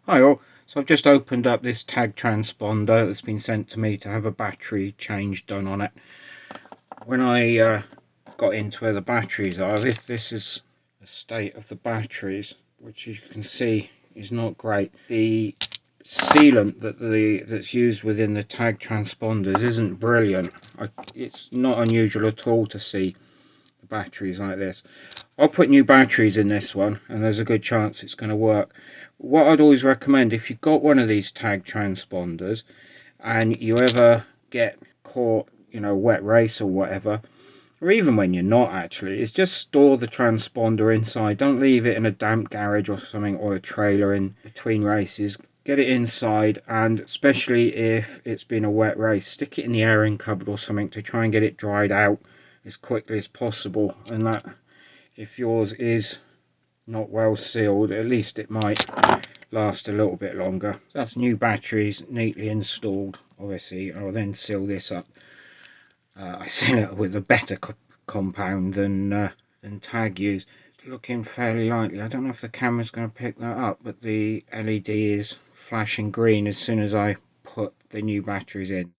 Hi all, so I've just opened up this tag transponder that's been sent to me to have a battery change done on it. When I got into where the batteries are, this is the state of the batteries, which as you can see is not great. The sealant that's used within the tag transponders isn't brilliant. It's not unusual at all to see the batteries like this. I'll put new batteries in this one and there's a good chance it's going to work. What I'd always recommend, if you've got one of these tag transponders and you ever get caught, wet race or whatever, or even when you're not actually, is just store the transponder inside. Don't leave it in a damp garage or something, or a trailer in between races. Get it inside, and especially if it's been a wet race, stick it in the airing cupboard or something to try and get it dried out as quickly as possible. And that, if yours is not well sealed, at least it might last a little bit longer. So that's new batteries neatly installed. Obviously I'll then seal this up. I seal it with a better compound than tag used. Looking fairly likely. I don't know if the camera's going to pick that up, but the LED is flashing green as soon as I put the new batteries in.